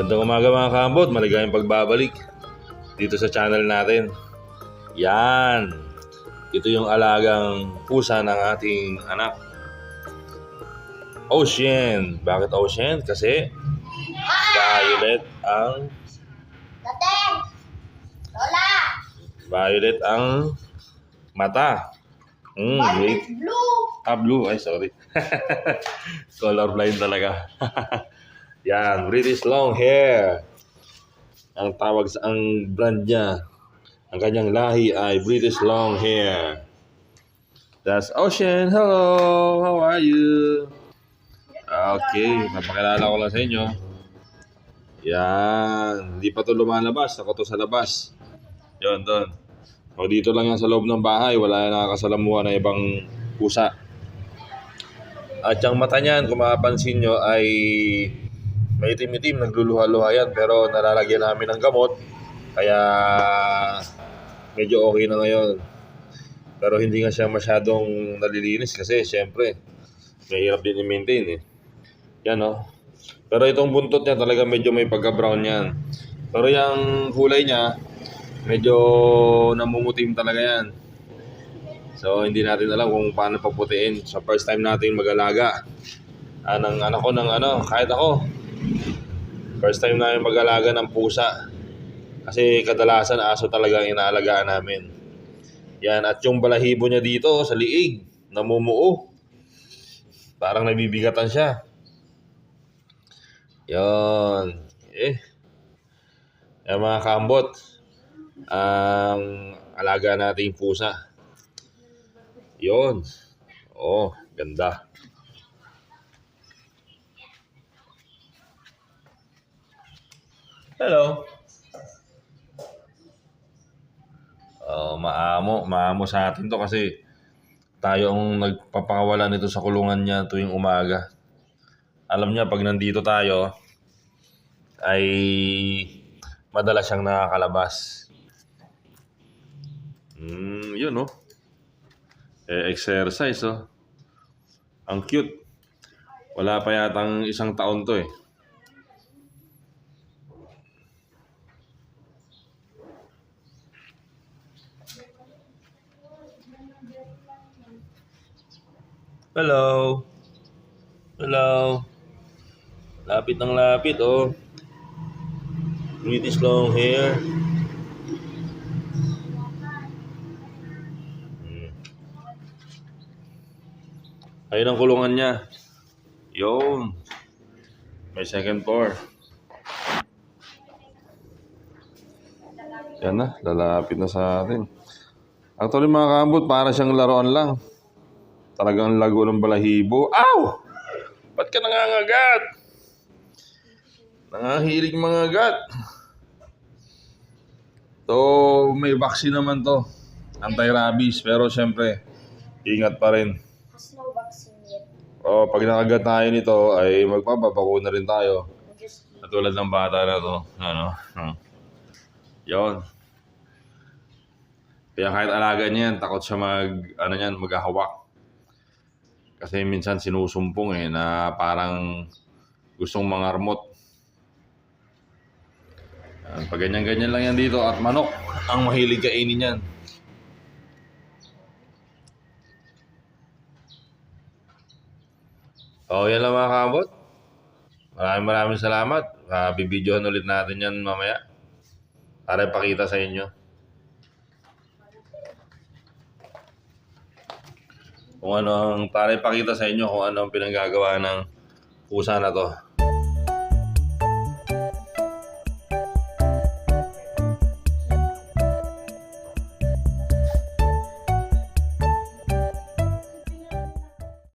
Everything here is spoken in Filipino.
Magandang umaga mga kaambot, maligayang pagbabalik dito sa channel natin. Yan, ito yung alagang pusa ng ating anak, Ocean. Bakit Ocean? Kasi violet ang violet ang mata. Great. Blue. Ay, sorry. Colorblind talaga. Yan, British long hair. Ang tawag sa ang brand niya, ang kanyang lahi ay British long hair. That's Ocean. Hello, how are you? Okay, napakilala ko lang sa inyo. Yan, hindi pa to lumalabas. Ako to sa labas. Yun, doon. O dito lang yan sa loob ng bahay. Wala na nakakasalamuha na ibang pusa. At yung mata niyan, kung mapapansin nyo, ay may itim-itim, nagluluha-luha yan. Pero nalalagyan namin ng gamot. Kaya medyo okay na ngayon. Pero hindi nga siya masyadong nalilinis kasi syempre mahirap din i-maintain eh. Yan o. Pero itong buntot niya talaga medyo may pagka-brown yan. Pero yung kulay niya medyo namumutim talaga yan. So hindi natin alam kung paano paputiin. So first time natin mag-alaga ng anak ko ng kahit ako. First time namin mag-alaga ng pusa. Kasi kadalasan aso talaga ang inaalagaan namin. Yan, at yung balahibo niya dito sa liig, namumuo. Parang nabibigatan siya. Yan. Yan mga kaambot. Ang alaga nating pusa. Yon. Oh, ganda. Hello. Maamo sa atin to kasi tayo ang nagpapakawala nito sa kulungan niya tuwing umaga. Alam niya pag nandito tayo ay madalas siyang nakakalabas. Yun oh. Exercise oh. Ang cute. Wala pa yatang 1 taon to eh. Hello. Hello. Lapit ng lapit oh. British long hair. Ayun ang kulungan niya. Yun. May second floor. Yan na, lalapit na sa atin. Actually mga kaambot, para siyang laruan lang. Talagang lago ng balahibo. Ow! Ba't ka nangangagat? Nangahilig mga gat. So, may vaccine naman to. Anti-rabies. Pero syempre, ingat pa rin. There's no vaccine yet. Pag nakagat tayo nito, ay magpapabakuna rin tayo. Katulad ng bata na to. Yon. Kaya kahit alaga niyan, takot siya maghahawak. Kasi minsan sinusumpong na parang gustong mangarmot. Pag ganyan-ganyan lang yan dito at manok ang mahilig kainin yan. Yan lang mga kaambot. Maraming salamat. Bibidyohan ulit natin yan mamaya para ipakita sa inyo kung ano ang pinanggagawa ng pusa na to.